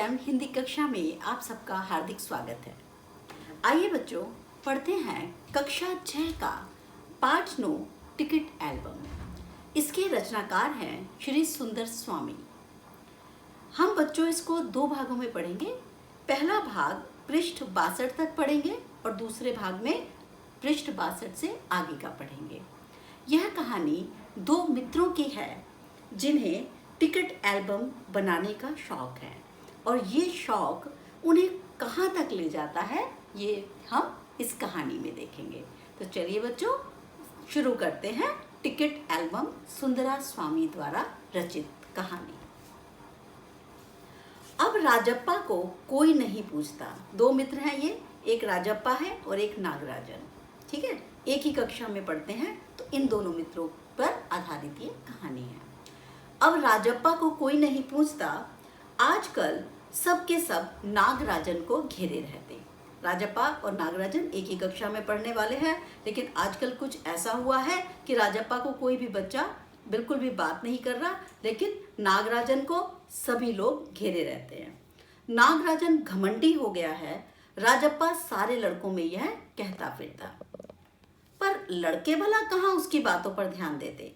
M Hindi कक्षा में आप सबका हार्दिक स्वागत है। आइए बच्चों, पढ़ते हैं कक्षा 6 का पाठ 9 टिकट एल्बम। इसके रचनाकार हैं श्री सुंदर स्वामी। हम बच्चों इसको 2 भागों में पढ़ेंगे। पहला भाग पृष्ठ 62 तक पढ़ेंगे और दूसरे भाग में पृष्ठ 62 से आगे का पढ़ेंगे। यह कहानी 2 मित्रों की है जिन्हें टिकट एल्बम बनाने का शौक है और ये शौक उन्हें कहाँ तक ले जाता है ये हम इस कहानी में देखेंगे। तो चलिए बच्चों, शुरू करते हैं टिकट एल्बम सुंदरा स्वामी द्वारा रचित कहानी। अब राजप्पा को कोई नहीं पूछता। 2 मित्र हैं ये, एक राजप्पा है और एक नागराजन। ठीक है, एक ही कक्षा में पढ़ते हैं, तो इन दोनों मित्रों पर आधारित ये कहानी है। अब राजप्पा को कोई नहीं पूछता। आजकल सब के सब नागराजन को घेरे रहते। राजप्पा और नागराजन एक ही कक्षा में पढ़ने वाले हैं, लेकिन आजकल कुछ ऐसा हुआ है कि राजप्पा को कोई भी बच्चा बिल्कुल भी बात नहीं कर रहा, लेकिन नागराजन को सभी लोग घेरे रहते हैं। नागराजन घमंडी हो गया है। राजप्पा सारे लड़कों में यह कहता फिरता, पर लड़के भला कहाँ उसकी बातों पर ध्यान देते।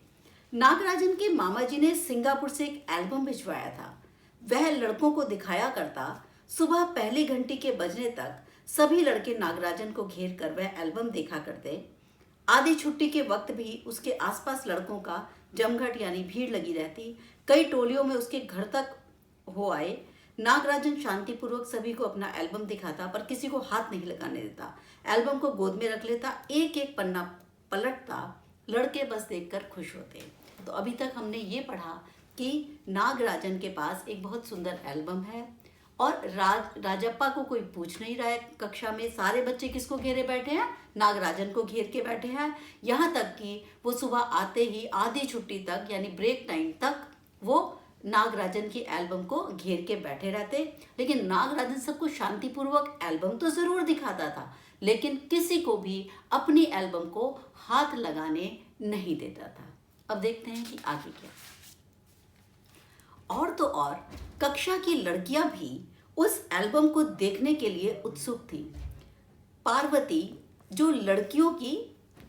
नागराजन के मामा जी ने सिंगापुर से एक एल्बम भिजवाया था। वह लड़कों को दिखाया करता। सुबह पहली घंटी के बजने तक सभी लड़के नागराजन को घेर कर वह एल्बम देखा करते। आधी छुट्टी के वक्त भी उसके आसपास लड़कों का जमघट यानी भीड़ लगी रहती। कई टोलियों में उसके घर तक हो आए। नागराजन शांतिपूर्वक सभी को अपना एल्बम दिखाता, पर किसी को हाथ नहीं लगाने देता। एल्बम को गोद में रख लेता, एक एक पन्ना पलटता। लड़के बस देखकर खुश होते। तो अभी तक हमने ये पढ़ा कि नागराजन के पास एक बहुत सुंदर एल्बम है और राजप्पा को कोई पूछ नहीं रहा है। कक्षा में सारे बच्चे किसको घेरे बैठे हैं? नागराजन को घेर के बैठे हैं। यहाँ तक कि वो सुबह आते ही आधी छुट्टी तक यानी ब्रेक टाइम तक वो नागराजन की एल्बम को घेर के बैठे रहते। लेकिन नागराजन सबको शांतिपूर्वक एल्बम तो ज़रूर दिखाता था, लेकिन किसी को भी अपनी एल्बम को हाथ लगाने नहीं देता था। अब देखते हैं कि आगे क्या। और तो और कक्षा की लड़कियां भी उस एल्बम को देखने के लिए उत्सुक थी। पार्वती जो लड़कियों की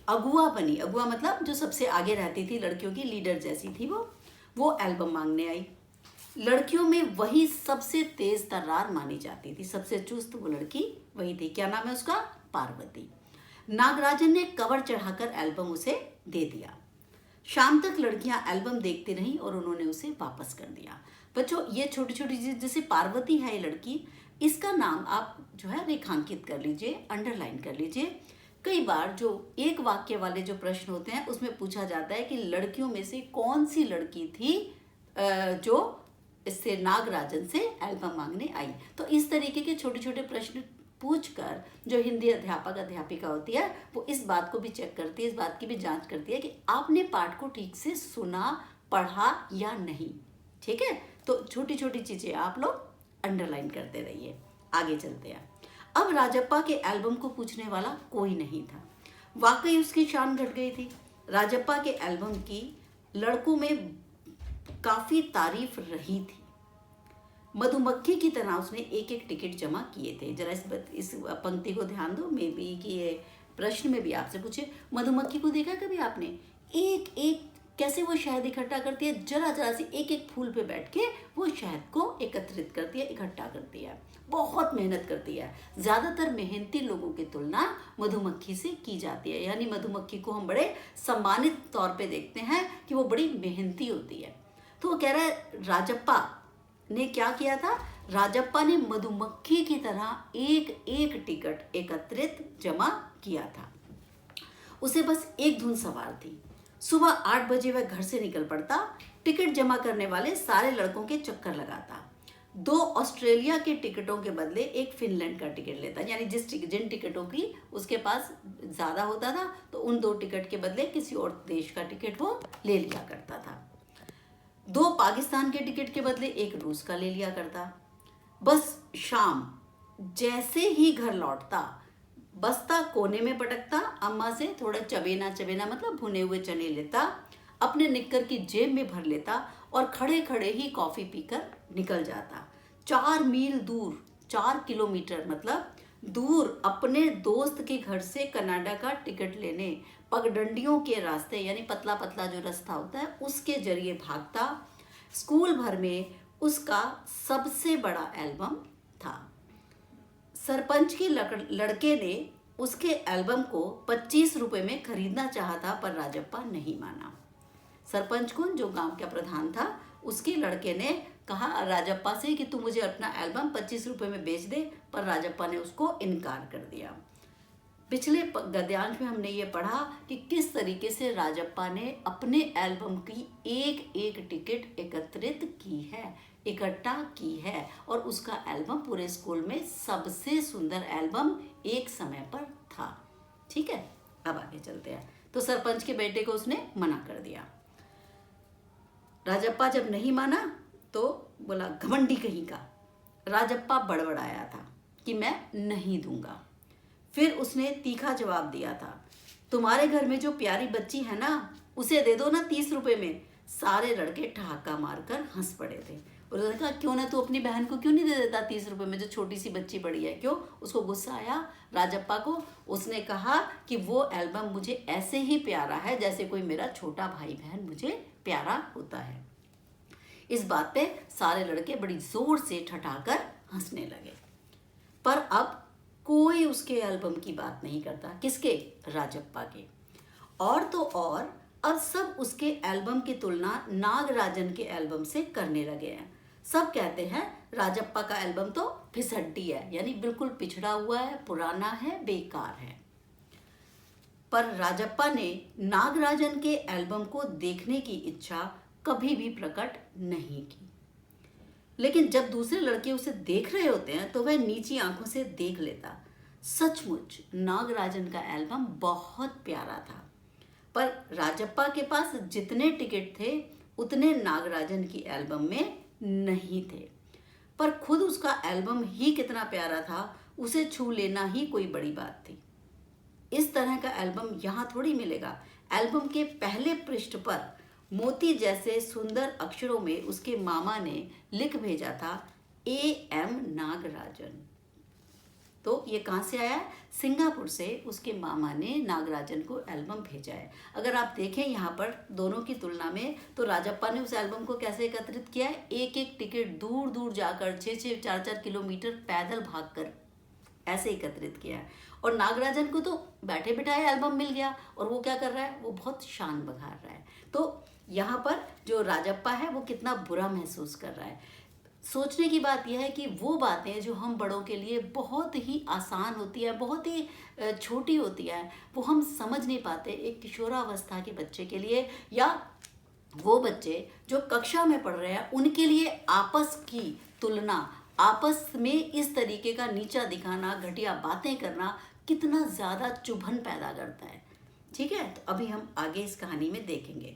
अगुआ बनी, अगुआ मतलब जो सबसे आगे रहती थी, लड़कियों की लीडर जैसी थी, वो एल्बम मांगने आई। लड़कियों में वही सबसे तेज तर्रार मानी जाती थी, सबसे चुस्त वो लड़की वही थी। क्या नाम है उसका? पार्वती। नागराजन ने कवर चढ़ाकर एल्बम उसे दे दिया। शाम तक लड़कियां एल्बम देखती रहीं और उन्होंने उसे वापस कर दिया। बच्चों, ये छोटी छोटी चीज, जैसे पार्वती है ये लड़की, इसका नाम आप जो है रेखांकित कर लीजिए, अंडरलाइन कर लीजिए। कई बार जो एक वाक्य वाले जो प्रश्न होते हैं उसमें पूछा जाता है कि लड़कियों में से कौन सी लड़की थी जो इससे नागराजन से एल्बम मांगने आई। तो इस तरीके के छोटे छोटे प्रश्न पूछकर जो हिंदी अध्यापक अध्यापिका होती है वो इस बात को भी चेक करती है, इस बात की भी जांच करती है कि आपने पाठ को ठीक से सुना, पढ़ा या नहीं। ठीक है, तो छोटी छोटी चीजें आप लोग अंडरलाइन करते रहिए। आगे चलते हैं। अब राजप्पा के एल्बम को पूछने वाला कोई नहीं था। वाकई उसकी शान घट गई थी। राजप्पा के एल्बम की लड़कों में काफी तारीफ रही थी। मधुमक्खी की तरह उसने एक एक टिकट जमा किए थे। जरा इस पंक्ति को ध्यान दो, मे बी कि ये प्रश्न में भी आपसे पूछे। मधुमक्खी को देखा कभी आपने? एक एक कैसे वो शहद इकट्ठा करती है, जरा जरा सी एक एक फूल पे बैठ के वो शहद को एकत्रित करती है, इकट्ठा करती है। बहुत मेहनत करती है। ज़्यादातर मेहनती लोगों की तुलना मधुमक्खी से की जाती है, यानी मधुमक्खी को हम बड़े सम्मानित तौर पे देखते हैं कि वो बड़ी मेहनती होती है। तो वो कह रहा है राजप्पा ने क्या किया था? राजप्पा ने मधुमक्खी की तरह एक एक टिकट एकत्रित जमा किया था। उसे बस एक धुन सवार थी। सुबह 8 बजे वह घर से निकल पड़ता। टिकट जमा करने वाले सारे लड़कों के चक्कर लगाता। 2 ऑस्ट्रेलिया के टिकटों के बदले एक फिनलैंड का टिकट लेता, यानी जिन टिकटों की उसके पास ज़्यादा होता था तो उन 2 टिकट के बदले किसी और देश का टिकट वो ले लिया करता था। 2 पाकिस्तान के टिकट के बदले एक रूस का ले लिया करता। बस शाम जैसे ही घर लौटता, बस्ता कोने में पटकता, अम्मा से थोड़ा चबेना मतलब भुने हुए चने लेता, अपने निक्कर की जेब में भर लेता और खड़े खड़े ही कॉफ़ी पीकर निकल जाता। 4 मील दूर, 4 किलोमीटर मतलब दूर अपने दोस्त के घर से कनाडा का टिकट लेने पगडंडियों के रास्ते, यानी पतला पतला जो रास्ता होता है उसके जरिए भागता। स्कूल भर में उसका सबसे बड़ा एल्बम था। सरपंच के लड़के ने उसके एल्बम को 25 रुपए में खरीदना चाहा था, पर राजप्पा नहीं माना। सरपंच कौन, जो गांव का प्रधान था, उसके लड़के ने कहा राजप्पा से कि तू मुझे अपना एल्बम 25 रुपए में बेच दे, पर राजप्पा ने उसको इनकार कर दिया। पिछले गद्यांश में हमने ये पढ़ा कि किस तरीके से राजप्पा ने अपने एल्बम की एक एक टिकट एकत्रित की है, इकट्ठा की है, और उसका एल्बम पूरे स्कूल में सबसे सुंदर एल्बम एक समय पर था। ठीक है, अब आगे चलते हैं। तो सरपंच के बेटे को उसने मना कर दिया। राजप्पा जब नहीं माना तो बोला घमंडी कहीं का। राजप्पा बड़बड़ाया था कि मैं नहीं दूंगा। फिर उसने तीखा जवाब दिया था, तुम्हारे घर में जो प्यारी बच्ची है ना, उसे दे दो ना 30 रुपए में। सारे लड़के ठहाका मारकर हंस पड़े थे। और उसने कहा क्यों ना तू अपनी बहन को क्यों नहीं दे देता 30 रुपए में, जो छोटी सी बच्ची बड़ी है, क्यों? उसको गुस्सा आया राजप्पा को। उसने कहा कि वो एल्बम मुझे ऐसे ही प्यारा है जैसे कोई मेरा छोटा भाई बहन मुझे प्यारा होता है। इस बात पे सारे लड़के बड़ी जोर से ठठाकर हंसने लगे। पर अब कोई उसके एल्बम की बात नहीं करता। किसके? राजप्पा के। और तो और अब सब उसके एल्बम की तुलना नागराजन के एल्बम से करने लगे हैं। सब कहते हैं राजप्पा का एल्बम तो फिसड्डी है, यानी बिल्कुल पिछड़ा हुआ है, पुराना है, बेकार है। पर राजप्पा ने नागराजन के एल्बम को देखने की इच्छा कभी भी प्रकट नहीं की। लेकिन जब दूसरे लड़के उसे देख रहे होते हैं तो वह नीची आंखों से देख लेता। सचमुच नागराजन का एल्बम बहुत प्यारा था, पर राजप्पा के पास जितने टिकट थे उतने नागराजन की एल्बम में नहीं थे। पर खुद उसका एल्बम ही कितना प्यारा था, उसे छू लेना ही कोई बड़ी बात थी। इस तरह का एल्बम यहाँ थोड़ी मिलेगा। एल्बम के पहले पृष्ठ पर मोती जैसे सुंदर अक्षरों में उसके मामा ने लिख भेजा था AM नागराजन। तो ये कहाँ से आया? सिंगापुर से उसके मामा ने नागराजन को एल्बम भेजा है। अगर आप देखें यहाँ पर दोनों की तुलना में, तो राजप्पा ने उस एल्बम को कैसे एकत्रित किया है? एक एक टिकट दूर दूर जाकर 6-6, 4-4 किलोमीटर पैदल भागकर ऐसे एकत्रित किया है। और नागराजन को तो बैठे बिठाए एल्बम मिल गया, और वो क्या कर रहा है? वो बहुत शान बघार रहा है। तो यहाँ पर जो राजप्पा है वो कितना बुरा महसूस कर रहा है। सोचने की बात यह है कि वो बातें जो हम बड़ों के लिए बहुत ही आसान होती है, बहुत ही छोटी होती है, वो हम समझ नहीं पाते एक किशोरावस्था के बच्चे के लिए, या वो बच्चे जो कक्षा में पढ़ रहे हैं उनके लिए आपस की तुलना, आपस में इस तरीके का नीचा दिखाना, घटिया बातें करना कितना ज़्यादा चुभन पैदा करता है। ठीक है, तो अभी हम आगे इस कहानी में देखेंगे।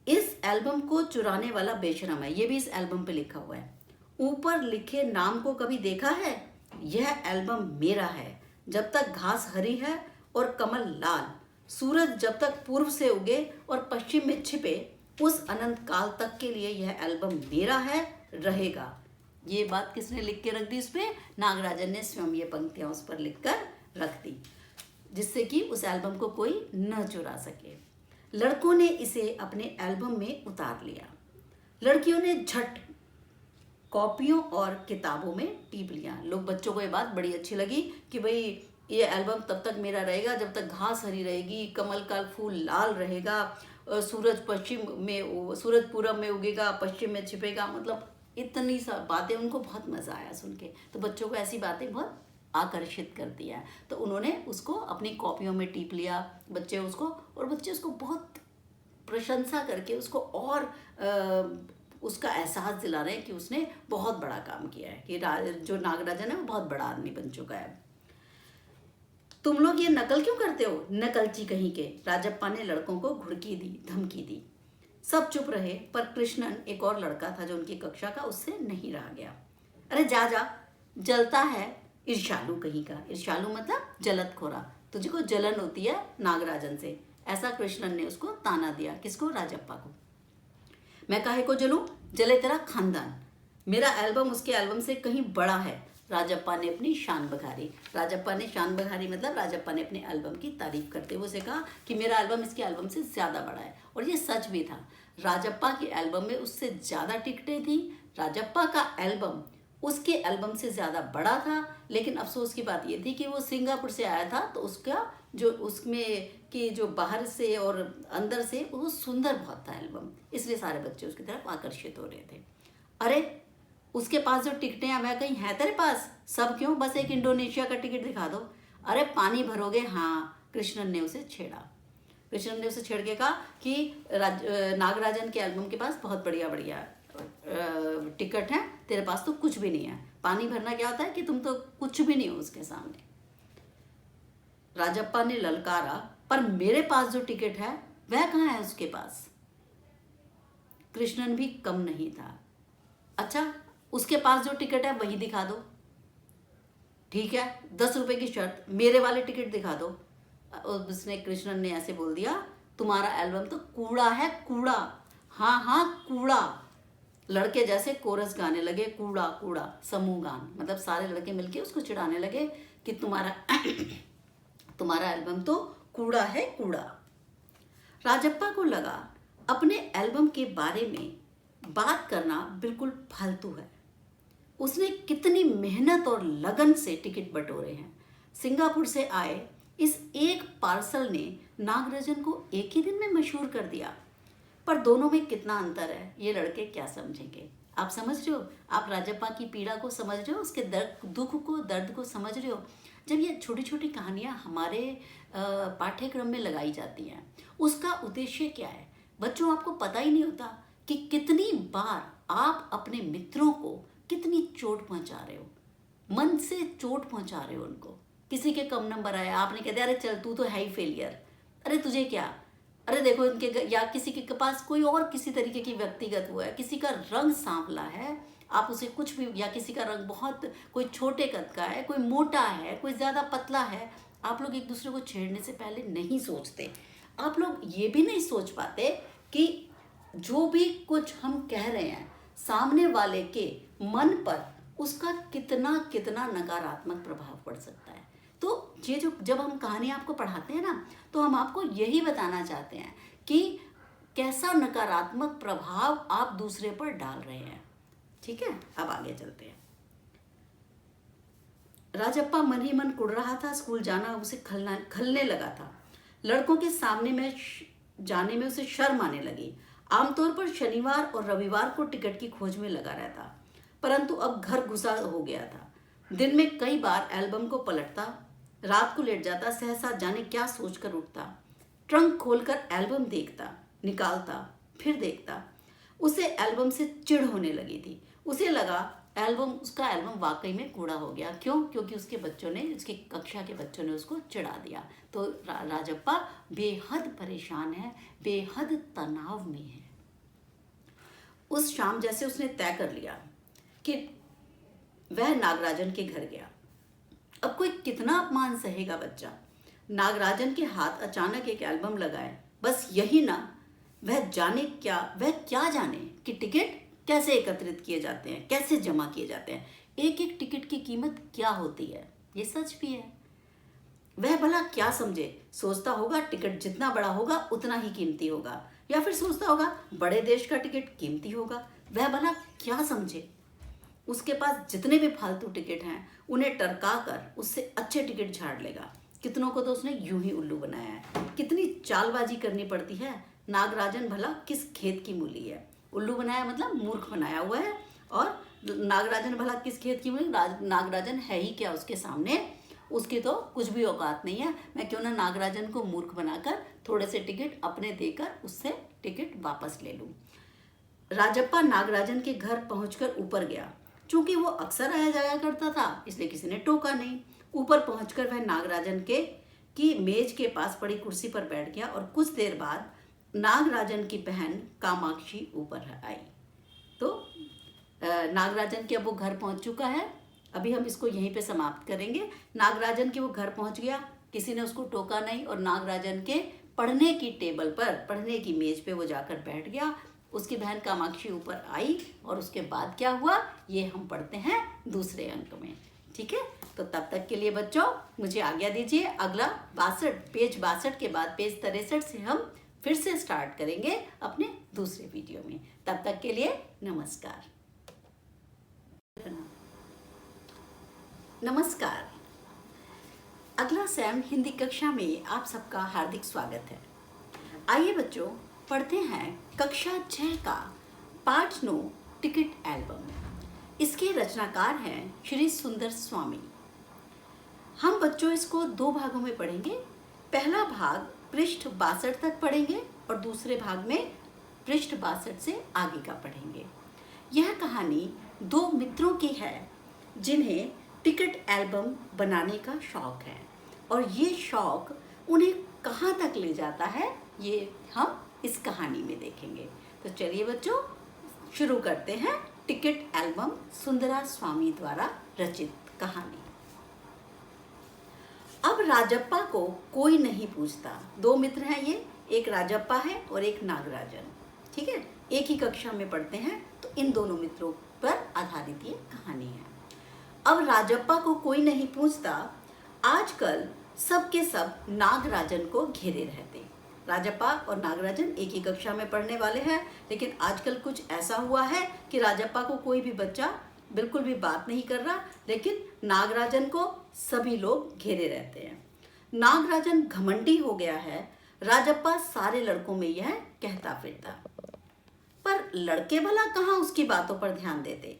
इस एल्बम को चुराने वाला बेशरम है, ये भी इस एल्बम पे लिखा हुआ है। ऊपर लिखे नाम को कभी देखा है? यह एल्बम मेरा है। जब तक घास हरी है और कमल लाल, सूरज जब तक पूर्व से उगे और पश्चिम में छिपे, उस अनंत काल तक के लिए यह एल्बम मेरा है, रहेगा। ये बात किसने लिख के रख दी उस पर? नागराजन ने स्वयं ये पंक्तियां उस पर लिख कर रख दी, जिससे कि उस एल्बम को कोई न चुरा सके। लड़कों ने इसे अपने एल्बम में उतार लिया। लड़कियों ने झट कॉपियों और किताबों में टीप लिया। लोग, बच्चों को ये बात बड़ी अच्छी लगी कि भाई ये एल्बम तब तक मेरा रहेगा जब तक घास हरी रहेगी, कमल का फूल लाल रहेगा, सूरज पूरब में उगेगा, पश्चिम में छिपेगा। मतलब इतनी सा बातें उनको बहुत मज़ा आया सुन के। तो बच्चों को ऐसी बातें बहुत आकर्षित करती है, तो उन्होंने उसको अपनी कॉपियों में टीप लिया बच्चे उसको बहुत प्रशंसा करके उसको और उसका एहसास दिला रहे हैं कि उसने बहुत बड़ा काम किया है, कि जो नागराजन है वो बहुत बड़ा आदमी बन चुका है। तुम लोग ये नकल क्यों करते हो, नकलची कहीं के? राजप्पा ने लड़कों को घुड़की दी, धमकी दी। सब चुप रहे, पर कृष्णन, एक और लड़का था जो उनकी कक्षा का, उससे नहीं रहा गया। अरे जा जा, जलता है, ईर्ष्यालु कहीं का। ईर्ष्यालु मतलब जलतखोरा, तुझको जलन होती है नागराजन से, ऐसा कृष्णन ने उसको ताना दिया। किसको? राजप्पा को। मैं काहे को जलूं? जले तेरा खानदान। मेरा एल्बम उसके एल्बम से कहीं बड़ा है। राजप्पा ने अपनी शान बघारी। राजप्पा ने शान बघारी मतलब राजप्पा ने अपने एल्बम की तारीफ करते हुए उसे कहा कि मेरा एल्बम इसके एल्बम से ज़्यादा बड़ा है। और ये सच भी था। राजप्पा के एल्बम में उससे ज़्यादा टिकटें थी। राजप्पा का एल्बम उसके एल्बम से ज़्यादा बड़ा था। लेकिन अफसोस की बात ये थी कि वो सिंगापुर से आया था, तो उसका जो उसमें कि जो बाहर से और अंदर से वो सुंदर बहुत था एल्बम, इसलिए सारे बच्चे उसकी तरफ आकर्षित हो रहे थे। अरे उसके पास जो टिकटें हैं वह कहीं है तेरे पास? सब क्यों, बस एक इंडोनेशिया का टिकट दिखा दो। अरे पानी भरोगे? हाँ। कृष्णन ने उसे छेड़ा। कृष्णन ने उसे छेड़ के कहा कि नागराजन के एल्बम के पास बहुत बढ़िया बढ़िया टिकट है, तेरे पास तो कुछ भी नहीं है। पानी भरना क्या होता है कि तुम तो कुछ भी नहीं हो उसके सामने। राजप्पा ने ललकारा, पर मेरे पास जो टिकट है वह कहाँ है उसके पास? कृष्णन भी कम नहीं था। अच्छा, उसके पास जो टिकट है वही दिखा दो। ठीक है, 10 रुपए की शर्त, मेरे वाले टिकट दिखा दो। उसने कृष्णन ने ऐसे बोल दिया, तुम्हारा एल्बम तो कूड़ा है, कूड़ा। हाँ हाँ कूड़ा। लड़के जैसे कोरस गाने लगे, कूड़ा कूड़ा, समूह गान, मतलब सारे लड़के मिलके उसको चिढ़ाने लगे कि तुम्हारा एल्बम तो कूड़ा है, कूड़ा। राजप्पा को लगा अपने एल्बम के बारे में बात करना बिल्कुल फालतू है। उसने कितनी मेहनत और लगन से टिकट बटोरे हैं। सिंगापुर से आए इस एक पार्सल ने नागराजन को एक ही दिन में मशहूर कर दिया। पर दोनों में कितना अंतर है, ये लड़के क्या समझेंगे? आप समझ रहे हो? आप राजप्पा की पीड़ा को समझ रहे हो? उसके दुख को, दर्द को समझ रहे हो? जब ये छोटी छोटी कहानियाँ हमारे पाठ्यक्रम में लगाई जाती हैं, उसका उद्देश्य क्या है? बच्चों, आपको पता ही नहीं होता कि कितनी बार आप अपने मित्रों को कितनी चोट पहुंचा रहे हो, मन से चोट पहुंचा रहे हो उनको। किसी के कम नंबर आया, आपने कह दिया अरे चल तू तो है ही फेलियर, अरे तुझे क्या, अरे देखो इनके, या किसी के पास कोई और किसी तरीके की व्यक्तिगत वो है, किसी का रंग सांवला है, आप उसे कुछ भी, या किसी का रंग बहुत, कोई छोटे कद का है, कोई मोटा है, कोई ज़्यादा पतला है, आप लोग एक दूसरे को छेड़ने से पहले नहीं सोचते। आप लोग ये भी नहीं सोच पाते कि जो भी कुछ हम कह रहे हैं सामने वाले के मन पर उसका कितना कितना नकारात्मक प्रभाव पड़ सकता है। तो ये जो जब हम कहानी आपको पढ़ाते हैं ना, तो हम आपको यही बताना चाहते हैं कि कैसा नकारात्मक प्रभाव आप दूसरे पर डाल रहे हैं। ठीक है, अब आगे चलते हैं। राजप्पा मन ही मन कुढ़ रहा था। स्कूल जाना उसे खलने लगा था। लड़कों के सामने में जाने में उसे शर्म आने लगी। आमतौर पर शनिवार और रविवार को टिकट की खोज में लगा रहता, परंतु अब घर घुसा हो गया था। दिन में कई बार एल्बम को पलटता, रात को लेट जाता, सहसा जाने क्या सोचकर उठता, ट्रंक खोलकर एल्बम देखता, निकालता, फिर देखता। उसे एल्बम से चिढ़ होने लगी थी। उसे लगा उसका एल्बम वाकई में कूड़ा हो गया। क्यों? क्योंकि उसके बच्चों ने, उसकी कक्षा के बच्चों ने उसको चिढ़ा दिया। तो राजप्पा बेहद परेशान है, बेहद तनाव में है। उस शाम जैसे उसने तय कर लिया कि वह नागराजन के घर गया। अब कोई कितना अपमान सहेगा बच्चा। नागराजन के हाथ अचानक एक एल्बम लगाए। बस यही ना, वह क्या जाने कि टिकट कैसे एकत्रित किए जाते हैं, कैसे जमा किए जाते हैं, एक एक टिकट की कीमत क्या होती है। ये सच भी है। वह भला क्या समझे? सोचता होगा टिकट जितना बड़ा होगा उतना ही कीमती होगा, या फिर सोचता होगा बड़े देश का टिकट कीमती होगा। वह भला क्या समझे? उसके पास जितने भी फालतू टिकट हैं उन्हें टरका कर उससे अच्छे टिकट झाड़ लेगा। कितनों को तो उसने यूं ही उल्लू बनाया है। कितनी चालबाजी करनी पड़ती है। नागराजन भला किस खेत की मूली है? उल्लू बनाया मतलब मूर्ख बनाया हुआ है। और नागराजन भला किस खेत की मूली? नागराजन है ही क्या उसके सामने? उसकी तो कुछ भी औकात नहीं है। मैं क्यों ना नागराजन को मूर्ख बनाकर थोड़े से टिकट अपने देकर उससे टिकट वापस ले लूं। राजप्पा नागराजन के घर पहुंचकर ऊपर गया। चूंकि वो अक्सर आया जाया करता था, इसलिए किसी ने टोका नहीं। ऊपर पहुंचकर वह नागराजन की मेज के पास पड़ी कुर्सी पर बैठ गया और कुछ देर बाद नागराजन की बहन कामाक्षी ऊपर आई। तो नागराजन के अब वो घर पहुंच चुका है। अभी हम इसको यहीं पे समाप्त करेंगे। नागराजन के वो घर पहुंच गया, किसी ने उसको टोका नहीं, और नागराजन के पढ़ने की टेबल पर, पढ़ने की मेज पे वो जाकर बैठ गया। उसकी बहन कामाक्षी ऊपर आई और उसके बाद क्या हुआ ये हम पढ़ते हैं दूसरे अंक में। ठीक है, तो तब तक के लिए बच्चों मुझे आज्ञा दीजिए। अगला 62 पेज 62 के बाद पेज 63 से हम फिर से स्टार्ट करेंगे अपने दूसरे वीडियो में। तब तक के लिए नमस्कार। नमस्कार। अगला सैम हिंदी कक्षा में आप सबका हार्दिक स्वागत है। आइए बच्चों पढ़ते हैं कक्षा 6 का पाठ 9 टिकट एल्बम। इसके रचनाकार हैं श्री सुंदर स्वामी। हम बच्चों इसको 2 भागों में पढ़ेंगे। पहला भाग पृष्ठ 62 तक पढ़ेंगे और दूसरे भाग में पृष्ठ 62 से आगे का पढ़ेंगे। यह कहानी 2 मित्रों की है जिन्हें टिकट एल्बम बनाने का शौक है और ये शौक उन्हें कहाँ तक ले जाता है ये हम इस कहानी में देखेंगे। तो चलिए बच्चों शुरू करते हैं टिकट एल्बम सुंदरा स्वामी द्वारा रचित कहानी। अब राजप्पा को कोई नहीं पूछता। 2 मित्र हैं ये, एक राजप्पा है और एक नागराजन। ठीक है, एक ही कक्षा में पढ़ते हैं तो इन दोनों मित्रों पर आधारित ये कहानी है। अब राजप्पा को कोई नहीं पूछता। आजकल सबके सब नागराजन को घेरे रहते। राजप्पा और नागराजन एक ही कक्षा में पढ़ने वाले हैं, लेकिन आजकल कुछ ऐसा हुआ है कि राजप्पा को कोई भी बच्चा बिल्कुल भी बात नहीं कर रहा, लेकिन नागराजन को सभी लोग घेरे रहते हैं। नागराजन घमंडी हो गया है। राजप्पा सारे लड़कों में यह कहता फिरता, पर लड़के भला कहाँ उसकी बातों पर ध्यान देते।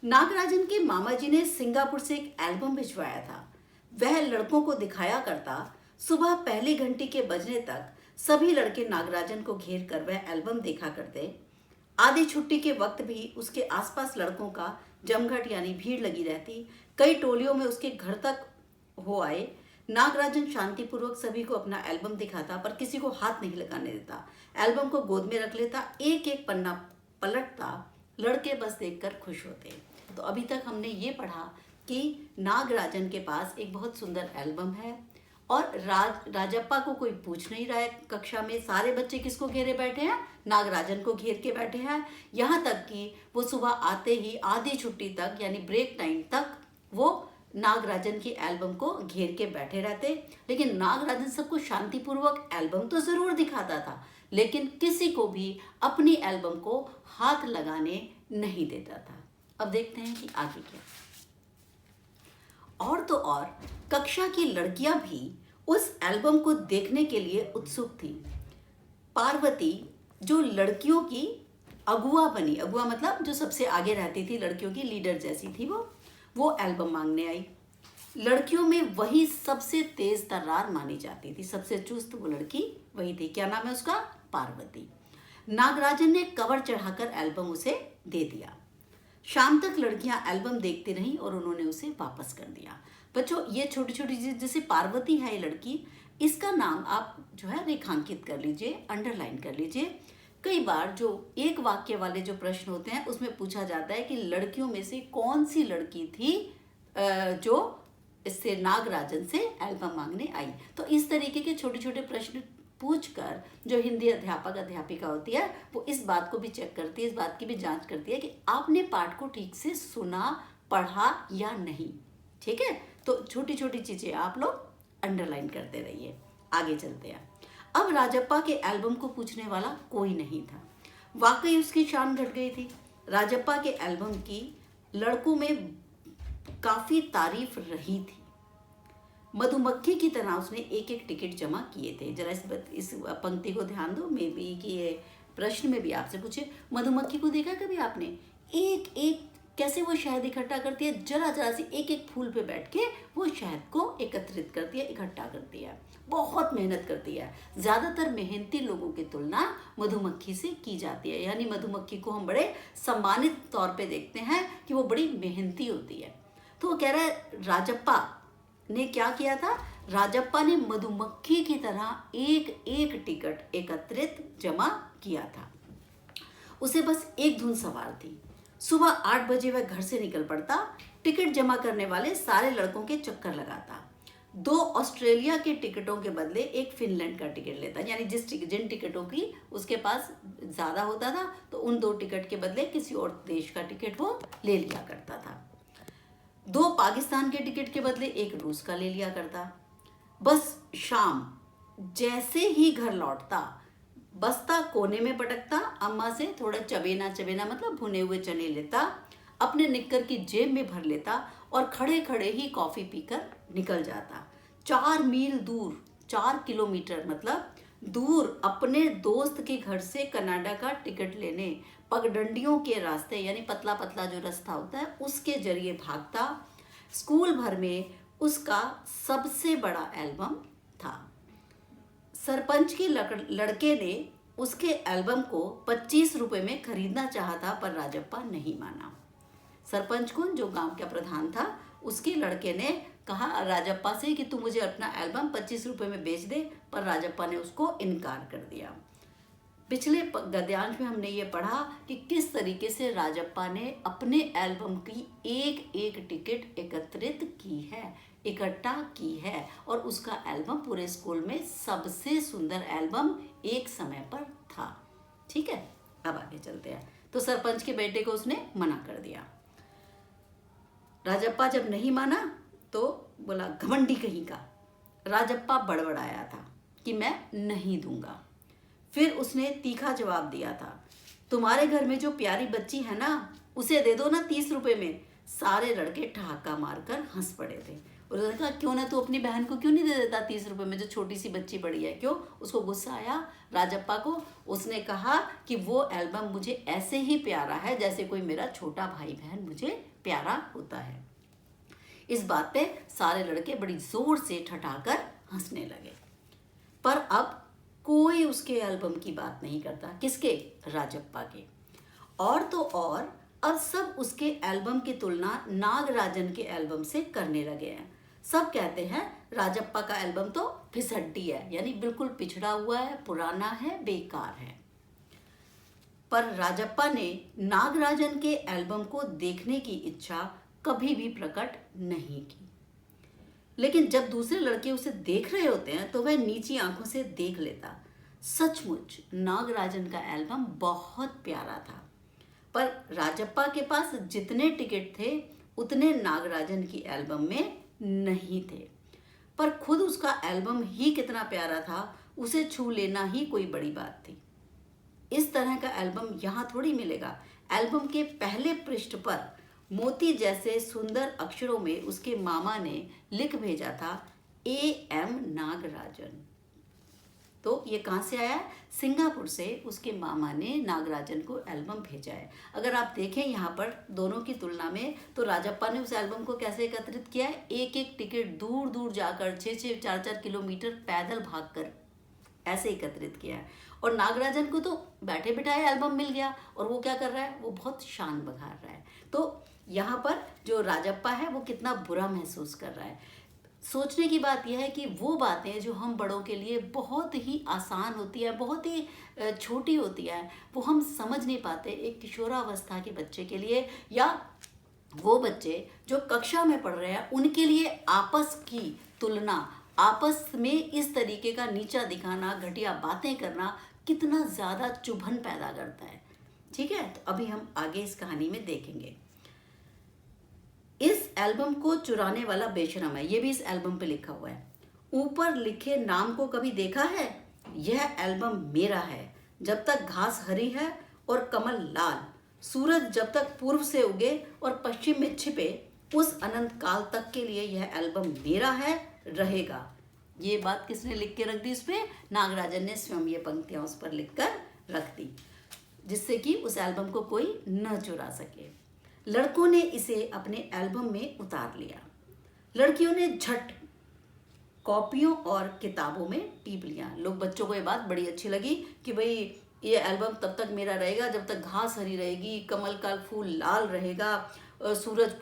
नागराजन के मामा जी ने सिंगापुर से एक एल्बम भिजवाया था। वह लड़कों को दिखाया करता। सुबह पहली घंटी के बजने तक सभी लड़के नागराजन को घेर कर वह एल्बम देखा करते। आधी छुट्टी के वक्त भी उसके आसपास लड़कों का जमघट यानी भीड़ लगी रहती। कई टोलियों में उसके घर तक हो आए। नागराजन शांतिपूर्वक सभी को अपना एल्बम दिखाता, पर किसी को हाथ नहीं लगाने देता। एल्बम को गोद में रख लेता, एक एक पन्ना पलटता। लड़के बस देखकर खुश होते। तो अभी तक हमने ये पढ़ा कि नागराजन के पास एक बहुत सुंदर एल्बम है और राजप्पा को कोई पूछ नहीं रहा है। कक्षा में सारे बच्चे किसको घेरे बैठे हैं? नागराजन को घेर के बैठे हैं। यहाँ तक कि वो सुबह आते ही आधी छुट्टी तक यानी ब्रेक टाइम तक वो नागराजन की एल्बम को घेर के बैठे रहते। लेकिन नागराजन सबको शांतिपूर्वक एल्बम तो ज़रूर दिखाता था, लेकिन किसी को भी अपनी एल्बम को हाथ लगाने नहीं देता था। अब देखते हैं कि आगे क्या। और तो और कक्षा की लड़कियां भी उस एल्बम को देखने के लिए उत्सुक थी। पार्वती जो लड़कियों की अगुआ बनी, अगुआ मतलब जो सबसे आगे रहती थी, लड़कियों की लीडर जैसी थी, वो एल्बम मांगने आई। लड़कियों में वही सबसे तेज तर्रार मानी जाती थी, सबसे चुस्त वो लड़की वही थी। क्या नाम है उसका? पार्वती। नागराजन ने कवर चढ़ाकर एल्बम उसे दे दिया। शाम तक लड़कियां एल्बम देखती रहीं और उन्होंने उसे वापस कर दिया। बच्चों ये छोटी छोटी चीज, जैसे पार्वती है ये लड़की, इसका नाम आप जो है रेखांकित कर लीजिए, अंडरलाइन कर लीजिए। कई बार जो एक वाक्य वाले जो प्रश्न होते हैं उसमें पूछा जाता है कि लड़कियों में से कौन सी लड़की थी जो इससे नागराजन से एल्बम मांगने आई। तो इस तरीके के छोटे छोटे प्रश्न पूछकर जो हिंदी अध्यापक अध्यापिका होती है वो इस बात को भी चेक करती है, इस बात की भी जांच करती है कि आपने पाठ को ठीक से सुना, पढ़ा या नहीं। ठीक है, तो छोटी छोटी चीजें आप लोग अंडरलाइन करते रहिए। आगे चलते हैं। अब राजप्पा के एल्बम को पूछने वाला कोई नहीं था। वाकई उसकी शान घट गई थी। राजप्पा के एल्बम की लड़कों में काफी तारीफ रही थी। मधुमक्खी की तरह उसने एक एक टिकट जमा किए थे। जरा इस पंक्ति को ध्यान दो, मे बी कि ये प्रश्न में भी आपसे पूछे। मधुमक्खी को देखा कभी आपने? एक एक कैसे वो शहद इकट्ठा करती है, जरा जरा सी एक एक फूल पे बैठ के वो शहद को एकत्रित करती है, इकट्ठा करती है। बहुत मेहनत करती है। ज़्यादातर मेहनती लोगों की तुलना मधुमक्खी से की जाती है, यानी मधुमक्खी को हम बड़े सम्मानित तौर पे देखते हैं कि वो बड़ी मेहनती होती है। तो वो कह रहा है राजप्पा ने क्या किया था? राजप्पा ने मधुमक्खी की तरह एक एक टिकट एकत्रित जमा किया था। उसे बस एक धुन सवार थी। सुबह 8 बजे वह घर से निकल पड़ता। टिकट जमा करने वाले सारे लड़कों के चक्कर लगाता। 2 ऑस्ट्रेलिया के टिकटों के बदले एक फिनलैंड का टिकट लेता, यानी जिन टिकटों की उसके पास ज़्यादा होता था तो उन 2 टिकट के बदले किसी और देश का टिकट वो ले लिया करता था। 2 पाकिस्तान के टिकट के बदले एक रूस का ले लिया करता। बस शाम जैसे ही घर लौटता, बस्ता कोने में पटकता, अम्मा से थोड़ा चबेना चबेना मतलब भुने हुए चने लेता, अपने निक्कर की जेब में भर लेता और खड़े खड़े ही कॉफ़ी पीकर निकल जाता। 4 मील दूर, 4 किलोमीटर मतलब दूर अपने दोस्त के घर से कनाडा का टिकट लेने पगडंडियों के रास्ते, यानी पतला पतला जो रास्ता होता है उसके जरिए भागता। स्कूल भर में उसका सबसे बड़ा एल्बम था। सरपंच के लड़के ने उसके एल्बम को 25 रुपए में खरीदना चाहा था, पर राजप्पा नहीं माना। सरपंच कौन, जो गांव का प्रधान था, उसके लड़के ने कहा राजप्पा से कि तू मुझे अपना एल्बम 25 रुपए में बेच दे, पर राजप्पा ने उसको इनकार कर दिया। पिछले गद्यांश में हमने ये पढ़ा कि किस तरीके से राजप्पा ने अपने एल्बम की एक एक टिकट एकत्रित की है, इकट्ठा की है, और उसका एल्बम पूरे स्कूल में सबसे सुंदर एल्बम एक समय पर था। ठीक है, अब आगे चलते हैं। तो सरपंच के बेटे को उसने मना कर दिया। राजप्पा जब नहीं माना तो बोला घमंडी कहीं का। राजप्पा बड़बड़ाया था कि मैं नहीं दूंगा। फिर उसने तीखा जवाब दिया था, तुम्हारे घर में जो प्यारी बच्ची है ना, उसे दे दो ना 30 रुपए में। सारे लड़के ठहाका मारकर हंस पड़े थे। उन्होंने कहा क्यों ना तू अपनी बहन को क्यों नहीं दे देता 30 रुपए में, जो छोटी सी बच्ची पड़ी है, क्यों? उसको गुस्सा आया राजप्पा को। उसने कहा कि वो एल्बम मुझे ऐसे ही प्यारा है जैसे कोई मेरा छोटा भाई बहन मुझे प्यारा होता है। इस बात पे सारे लड़के बड़ी जोर से ठठाकर हंसने लगे। पर अब कोई उसके एल्बम की बात नहीं करता। किसके? राजप्पा के। और तो और अब सब उसके एल्बम की तुलना नागराजन के एल्बम से करने लगे हैं। सब कहते हैं राजप्पा का एल्बम तो फिसड्डी है, यानी बिल्कुल पिछड़ा हुआ है, पुराना है, बेकार है। पर राजप्पा ने नागराजन के एल्बम को देखने की इच्छा कभी भी प्रकट नहीं की। लेकिन जब दूसरे लड़के उसे देख रहे होते हैं तो वह नीची आंखों से देख लेता। सचमुच नागराजन का एल्बम बहुत प्यारा था, पर राजप्पा के पास जितने टिकट थे उतने नागराजन की एल्बम में नहीं थे। पर खुद उसका एल्बम ही कितना प्यारा था, उसे छू लेना ही कोई बड़ी बात थी। इस तरह का एल्बम यहाँ थोड़ी मिलेगा। एल्बम के पहले पृष्ठ पर मोती जैसे सुंदर अक्षरों में उसके मामा ने लिख भेजा था, A.M. नागराजन। तो ये कहाँ से आया? सिंगापुर से उसके मामा ने नागराजन को एल्बम भेजा है। अगर आप देखें यहाँ पर दोनों की तुलना में, तो राजप्पा ने उस एल्बम को कैसे एकत्रित किया है? एक एक टिकट दूर दूर जाकर 6-6, 4-4 किलोमीटर पैदल भागकर ऐसे एकत्रित किया है। और नागराजन को तो बैठे बिठाए एल्बम मिल गया, और वो क्या कर रहा है? वो बहुत शान बघार रहा है। तो यहाँ पर जो राजप्पा है वो कितना बुरा महसूस कर रहा है। सोचने की बात यह है कि वो बातें जो हम बड़ों के लिए बहुत ही आसान होती है, बहुत ही छोटी होती है, वो हम समझ नहीं पाते एक किशोरावस्था के बच्चे के लिए, या वो बच्चे जो कक्षा में पढ़ रहे हैं उनके लिए आपस की तुलना, आपस में इस तरीके का नीचा दिखाना, घटिया बातें करना कितना ज़्यादा चुभन पैदा करता है। ठीक है, तो अभी हम आगे इस कहानी में देखेंगे। इस एल्बम को चुराने वाला बेशरम है, ये भी इस एल्बम पे लिखा हुआ है। ऊपर लिखे नाम को कभी देखा है? यह एल्बम मेरा है। जब तक घास हरी है और कमल लाल, सूरज जब तक पूर्व से उगे और पश्चिम में छिपे, उस अनंत काल तक के लिए यह एल्बम मेरा है, रहेगा। ये बात किसने लिख के रख दी? उस पर नागराजन ने स्वयं ये पंक्तियां उस पर लिख कर रख दी, जिससे कि उस एल्बम को कोई न चुरा सके। लड़कों ने इसे अपने एल्बम में उतार लिया। लड़कियों ने झट कॉपियों और किताबों में टीप लिया। लोग, बच्चों को ये बात बड़ी अच्छी लगी कि भाई ये एल्बम तब तक मेरा रहेगा जब तक घास हरी रहेगी, कमल का फूल लाल रहेगा, सूरज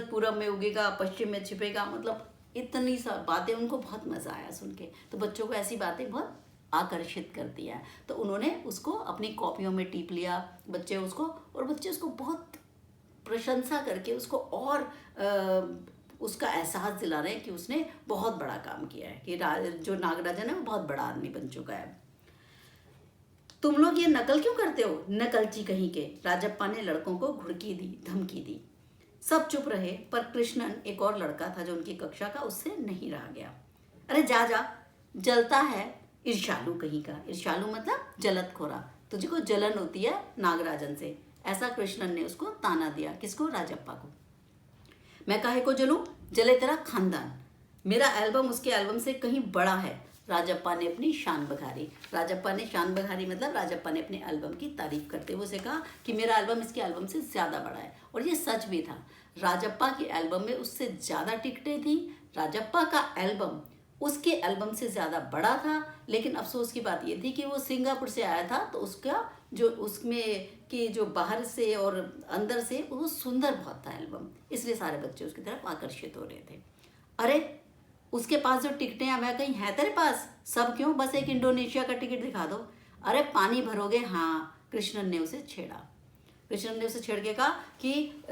पूरब में उगेगा, पश्चिम में छिपेगा। मतलब इतनी सा बातें उनको बहुत मज़ा आया सुन के। तो बच्चों को ऐसी बातें बहुत आकर्षित करती है, तो उन्होंने उसको अपनी कॉपियों में टीप लिया बच्चे उसको, और बच्चे उसको बहुत प्रशंसा करके उसको और उसका एहसास दिला रहे हैं कि उसने बहुत बड़ा काम किया है, कि जो नागराजन है वो बहुत बड़ा आदमी बन चुका है। तुम लोग ये नकल क्यों करते हो, नकलची कहीं के, राजप्पा ने लड़कों को घुड़की दी, धमकी दी। सब चुप रहे, पर कृष्णन, एक और लड़का था जो उनकी कक्षा का, उससे नहीं रहा गया। अरे जा जा, जलता है, ईर्ष्यालु कहीं का। ईर्ष्यालु मतलब जलतखोरा, तुझे को जलन होती है नागराजन से, ऐसा कृष्णन ने उसको ताना दिया। किसको, राजप्पा को। मैं काहे को जलूं, जले तेरा खानदान, मेरा एल्बम उसके एल्बम से कहीं बड़ा है। राजप्पा ने अपनी शान बघारी। राजप्पा ने शान बघारी मतलब राजप्पा ने अपने एल्बम की तारीफ करते हुए उसे कहा कि मेरा एल्बम इसके एल्बम से ज़्यादा बड़ा है। और ये सच भी था, राजप्पा की एल्बम में उससे ज़्यादा टिकटें थी। राजप्पा का एल्बम उसके एल्बम से ज़्यादा बड़ा था, लेकिन अफसोस की बात ये थी कि वो सिंगापुर से आया था, तो उसका जो उसमें कि जो बाहर से और अंदर से वो सुंदर बहुत था एल्बम, इसलिए सारे बच्चे उसकी तरफ आकर्षित हो रहे थे। अरे उसके पास जो टिकटें हैं वह कहीं है तेरे पास? सब क्यों, बस एक इंडोनेशिया का टिकट दिखा दो। अरे पानी भरोगे? हाँ, कृष्णन ने उसे छेड़ा। कृष्णन ने उसे छेड़ के कहा कि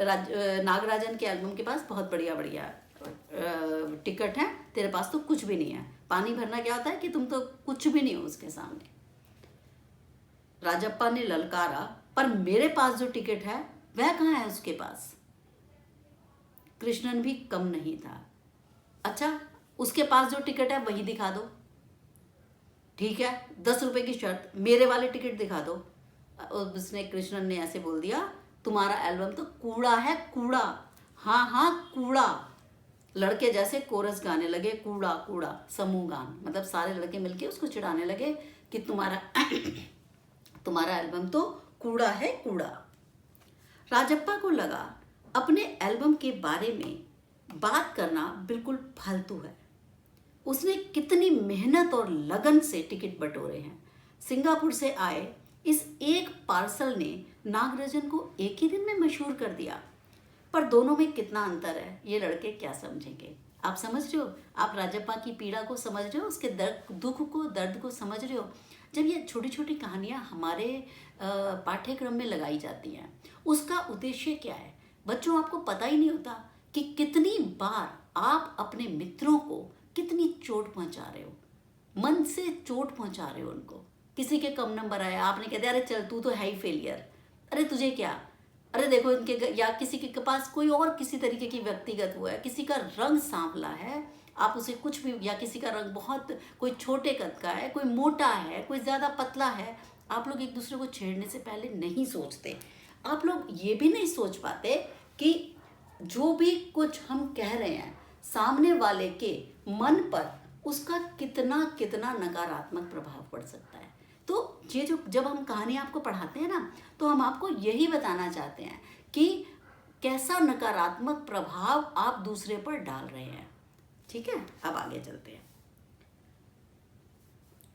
नागराजन के एल्बम के पास बहुत बढ़िया बढ़िया टिकट है, तेरे पास तो कुछ भी नहीं है। पानी भरना क्या होता है कि तुम तो कुछ भी नहीं हो उसके सामने। राजप्पा ने ललकारा, पर मेरे पास जो टिकट है वह कहाँ है उसके पास? कृष्णन भी कम नहीं था। अच्छा, उसके पास जो टिकट है वही दिखा दो। ठीक है, 10 रुपए की शर्त, मेरे वाले टिकट दिखा दो। उसने, कृष्णन ने ऐसे बोल दिया, तुम्हारा एल्बम तो कूड़ा है, कूड़ा। हाँ हाँ, कूड़ा। लड़के जैसे कोरस गाने लगे, कूड़ा कूड़ा, समूह गान, मतलब सारे लड़के मिलके उसको चिढ़ाने लगे कि तुम्हारा तुम्हारा एल्बम तो कूड़ा है, कूड़ा। राजप्पा को लगा अपने एल्बम के बारे में बात करना बिल्कुल फालतू है। उसने कितनी मेहनत और लगन से टिकट बटोरे हैं। सिंगापुर से आए इस एक पार्सल ने नागराजन को एक ही दिन में मशहूर कर दिया। पर दोनों में कितना अंतर है, ये लड़के क्या समझेंगे? आप समझ रहे हो? आप राजप्पा की पीड़ा को समझ रहे हो, उसके दुख को, दर्द को समझ रहे हो? जब ये छोटी छोटी कहानियाँ हमारे पाठ्यक्रम में लगाई जाती हैं, उसका उद्देश्य क्या है? बच्चों, आपको पता ही नहीं होता कि कितनी बार आप अपने मित्रों को कितनी चोट पहुंचा रहे हो, मन से चोट पहुंचा रहे हो उनको। किसी के कम नंबर आया, आपने कह दिया अरे चल तू तो है ही फेलियर, अरे तुझे क्या, अरे देखो इनके, या किसी के पास कोई और किसी तरीके की व्यक्तिगत हुआ है, किसी का रंग सांवला है, आप उसे कुछ भी, या किसी का रंग बहुत, कोई छोटे कद का है, कोई मोटा है, कोई ज़्यादा पतला है, आप लोग एक दूसरे को छेड़ने से पहले नहीं सोचते। आप लोग ये भी नहीं सोच पाते कि जो भी कुछ हम कह रहे हैं सामने वाले के मन पर उसका कितना कितना नकारात्मक प्रभाव पड़ सकता है। तो ये जो, जब हम कहानी आपको पढ़ाते हैं ना, तो हम आपको यही बताना चाहते हैं कि कैसा नकारात्मक प्रभाव आप दूसरे पर डाल रहे हैं। ठीक है, अब आगे चलते हैं।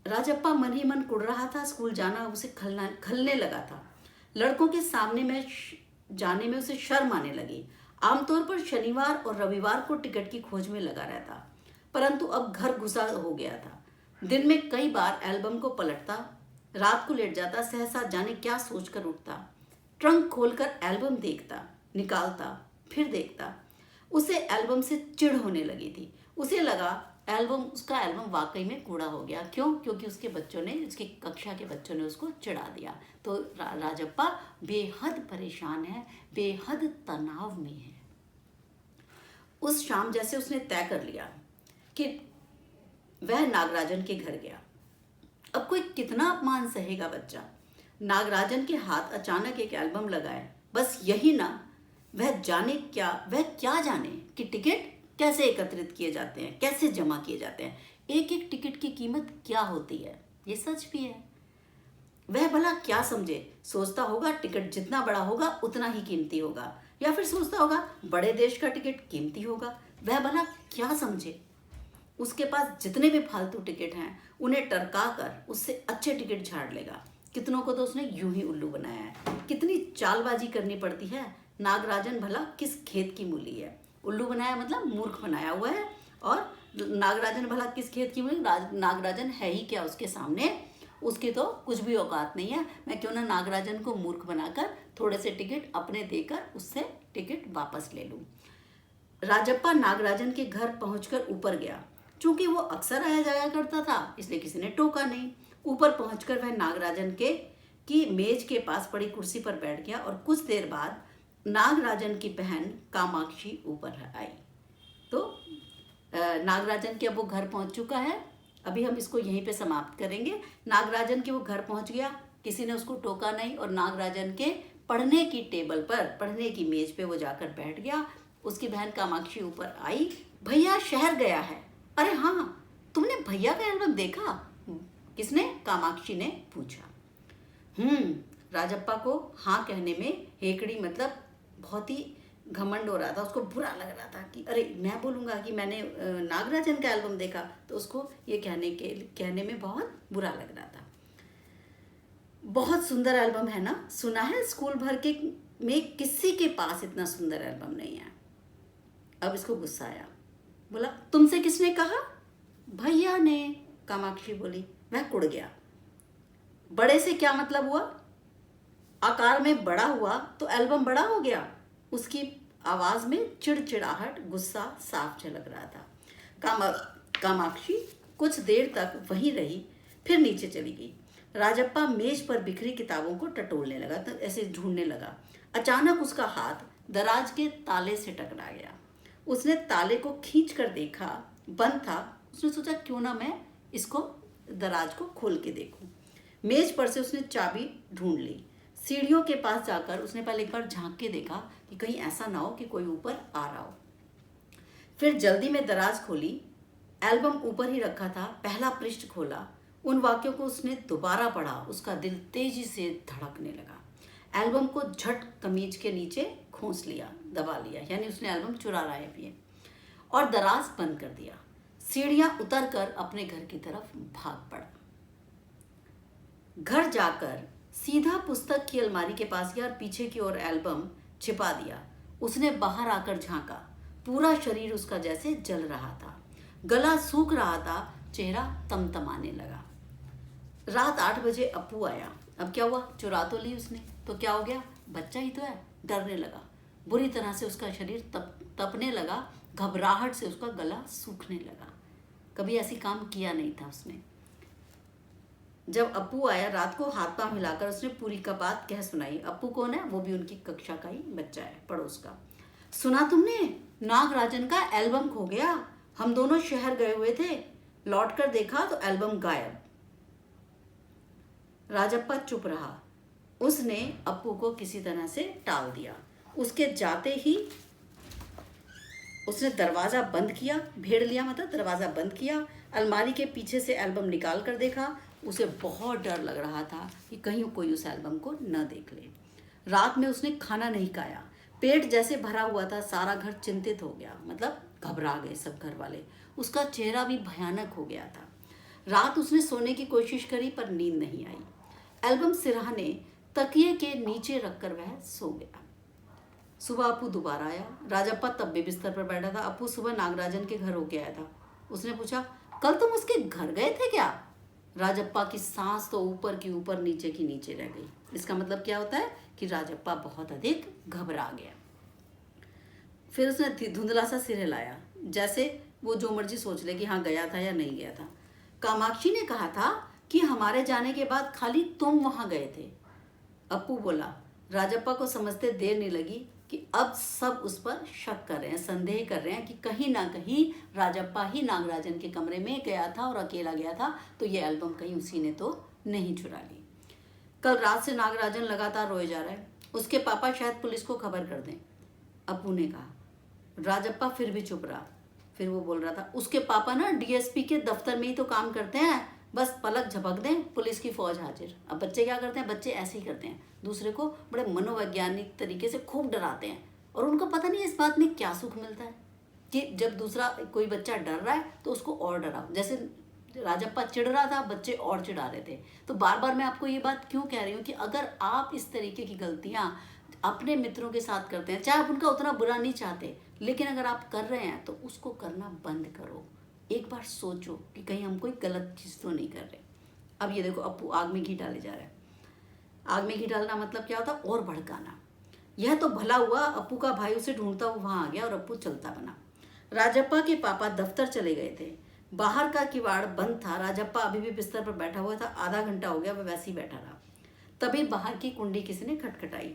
राजप्पा मन ही मन कुड़ रहा था। स्कूल जाना उसे खलने लगा था। लड़कों के सामने में जाने में उसे शर्म आने लगी। आमतौर पर शनिवार और रविवार को टिकट की खोज में लगा रहता, परंतु अब घर घुसा हो गया था। दिन में कई बार एल्बम को पलटता, रात को लेट जाता, सहसा जाने क्या सोचकर उठता, ट्रंक खोलकर एल्बम देखता, निकालता, फिर देखता। उसे एल्बम से चिढ़ होने लगी थी। उसे लगा उसका एल्बम वाकई में कूड़ा हो गया। क्यों? क्योंकि उसके बच्चों ने, उसकी कक्षा के बच्चों ने उसको चिढ़ा दिया। तो राजप्पा बेहद परेशान है, बेहद तनाव में है। उस शाम जैसे उसने तय कर लिया कि वह नागराजन के घर गया। अब कोई कितना अपमान सहेगा बच्चा? नागराजन के हाथ अचानक एक एल्बम लगाए। बस यही ना, वह क्या जाने कि टिकट कैसे एकत्रित किए जाते हैं, कैसे जमा किए जाते हैं, एक एक टिकट की कीमत क्या होती है। ये सच भी है। वह भला क्या समझे? सोचता होगा टिकट जितना बड़ा होगा उतना ही कीमती होगा, या फिर सोचता होगा बड़े देश का टिकट कीमती होगा। वह भला क्या समझे? उसके पास जितने भी फालतू टिकट हैं उन्हें टरका कर उससे अच्छे टिकट झाड़ लेगा। कितनों को तो उसने यूं ही उल्लू बनाया है। कितनी चालबाजी करनी पड़ती है। नागराजन भला किस खेत की मूली है? उल्लू बनाया मतलब मूर्ख बनाया हुआ है। और नागराजन भला किस खेत की मूली? नागराजन है ही क्या उसके सामने? उसकी तो कुछ भी औकात नहीं है। मैं क्यों ना नागराजन को मूर्ख बनाकर थोड़े से टिकट अपने देकर उससे टिकट वापस ले लूं। राजप्पा नागराजन के घर पहुंचकर ऊपर गया। चूंकि वो अक्सर आया जाया करता था, इसलिए किसी ने टोका नहीं। ऊपर पहुंचकर वह नागराजन के की मेज के पास पड़ी कुर्सी पर बैठ गया और कुछ देर बाद नागराजन की बहन कामाक्षी ऊपर आई। तो नागराजन के अब वो घर पहुंच चुका है। अभी हम इसको यहीं पे समाप्त करेंगे। नागराजन के वो घर पहुंच गया, किसी ने उसको टोका नहीं और नागराजन के पढ़ने की टेबल पर, पढ़ने की मेज पे वो जाकर बैठ गया। उसकी बहन कामाक्षी ऊपर आई। भैया शहर गया है। अरे हाँ, तुमने भैया का एल्बम देखा? किसने? कामाक्षी ने पूछा। राजप्पा को हाँ कहने में हेकड़ी मतलब बहुत ही घमंड हो रहा था, उसको बुरा लग रहा था कि अरे मैं बोलूँगा कि मैंने नागराजन का एल्बम देखा, तो उसको ये कहने में बहुत बुरा लग रहा था। बहुत सुंदर एल्बम है ना? सुना है स्कूल भर के में किसी के पास इतना सुंदर एल्बम नहीं है। अब इसको गुस्सा आया, बोला तुमसे किसने कहा? भैया ने, कामाक्षी बोली। वह कुड़ गया। बड़े से क्या मतलब हुआ? आकार में बड़ा हुआ तो एल्बम बड़ा हो गया। उसकी आवाज में चिड़चिड़ाहट, गुस्सा साफ झलक रहा था। कामाक्षी कुछ देर तक वहीं रही, फिर नीचे चली गई। राजप्पा मेज पर बिखरी किताबों को टटोलने लगा, तो ऐसे ढूंढने लगा। अचानक उसका हाथ दराज के ताले से टकरा गया। उसने ताले को खींच कर देखा, बंद था। उसने सोचा क्यों ना मैं इसको दराज को खोल के देखूं। मेज पर से उसने चाबी ढूंढ ली। सीढ़ियों के पास जाकर उसने पहले एक बार झांक के देखा कि कहीं ऐसा ना हो कि कोई ऊपर आ रहा हो। फिर जल्दी में दराज खोली। एल्बम ऊपर ही रखा था। पहला पृष्ठ खोला। उन वाक्यों को उसने दोबारा पढ़ा। उसका दिल तेजी से धड़कने लगा। एल्बम को झट कमीज के नीचे खोस लिया, दबा लिया, यानी उसने एल्बम चुरा रहा है, और दराज बंद कर दिया। सीढ़ियां उतर कर अपने घर की तरफ भाग पड़ा। घर जाकर सीधा पुस्तक की अलमारी के पास गया और पीछे की ओर एल्बम छिपा दिया। उसने बाहर आकर झांका। पूरा शरीर उसका जैसे जल रहा था, गला सूख रहा था, चेहरा तमतमाने लगा। रात 8 बजे अप्पू आया। अब क्या हुआ? चुरा तो ली उसने, तो क्या हो गया? बच्चा ही तो है। डरने लगा। बुरी तरह से उसका शरीर तपने लगा। घबराहट से उसका गला सूखने लगा। कभी ऐसी काम किया नहीं था उसने। जब अप्पू आया, रात को हाथ पांव हिलाकर उसने पूरी का बात कह सुनाई। अप्पू कौन है? वो भी उनकी कक्षा का ही बच्चा है, पड़ोस का। सुना तुमने? नागराजन का एल्बम खो गया। हम दोनों शहर गए हुए थे, लौट कर देखा तो एल्बम गायब। राजप्पा चुप रहा। उसने अप्पू को किसी तरह से टाल दिया। उसके जाते ही उसने दरवाज़ा बंद किया, भेड़ लिया, मतलब दरवाज़ा बंद किया। अलमारी के पीछे से एल्बम निकाल कर देखा। उसे बहुत डर लग रहा था कि कहीं कोई उस एल्बम को न देख ले। रात में उसने खाना नहीं खाया। पेट जैसे भरा हुआ था। सारा घर चिंतित हो गया, मतलब घबरा गए सब घर वाले। उसका चेहरा भी भयानक हो गया था। रात उसने सोने की कोशिश करी पर नींद नहीं आई। एल्बम सिरहाने तकिए के नीचे रखकर वह सो गया। सुबह अप्पू दोबारा आया। राजप्पा तब भी बिस्तर पर बैठा था। अप्पू सुबह नागराजन के घर होके आया था। उसने पूछा, कल तुम उसके घर गए थे क्या? राजप्पा की सांस तो ऊपर की ऊपर, नीचे की नीचे रह गई। इसका मतलब क्या होता है कि राजप्पा बहुत अधिक घबरा गया। फिर उसने धुंधला सा सिर हिलाया, जैसे वो जो मर्जी सोच ले कि हाँ गया था या नहीं गया था। कामाक्षी ने कहा था कि हमारे जाने के बाद खाली तुम वहां गए थे। अप्पू बोला। राजप्पा को समझते देर नहीं लगी कि अब सब उस पर शक कर रहे हैं, संदेह कर रहे हैं कि कहीं ना कहीं राजप्पा ही नागराजन के कमरे में गया था और अकेला गया था, तो ये एल्बम कहीं उसी ने तो नहीं चुरा ली। कल रात से नागराजन लगातार रोए जा रहा है। उसके पापा शायद पुलिस को खबर कर दें, अप्पू ने कहा। राजप्पा फिर भी चुप रहा। फिर वो बोल रहा था, उसके पापा ना डीएसपी के दफ्तर में ही तो काम करते हैं, बस पलक झपक दें पुलिस की फौज हाजिर। अब बच्चे क्या करते हैं? बच्चे ऐसे ही करते हैं, दूसरे को बड़े मनोवैज्ञानिक तरीके से खूब डराते हैं, और उनको पता नहीं इस बात में क्या सुख मिलता है कि जब दूसरा कोई बच्चा डर रहा है तो उसको और डराओ। जैसे राजप्पा चिढ़ रहा था, बच्चे और चिढ़ा रहे थे। तो बार बार मैं आपको ये बात क्यों कह रही हूँ कि अगर आप इस तरीके की गलतियाँ अपने मित्रों के साथ करते हैं, चाहे आप उनका उतना बुरा नहीं चाहते, लेकिन अगर आप कर रहे हैं तो उसको करना बंद करो। एक बार सोचो कि कहीं हम कोई गलत चीज़ तो नहीं कर रहे। अब ये देखो, अप्पू आग में घी डाले जा रहा है। आग में घी डालना मतलब क्या होता है? और भड़काना। यह तो भला हुआ अप्पू का भाई उसे ढूंढता हुआ वहां आ गया और अप्पू चलता बना। राजप्पा के पापा दफ्तर चले गए थे। बाहर का किवाड़ बंद था। राजप्पा अभी भी बिस्तर पर बैठा हुआ था। आधा घंटा हो गया वह वैसे ही बैठा रहा। तभी बाहर की कुंडी किसी ने खटखटाई।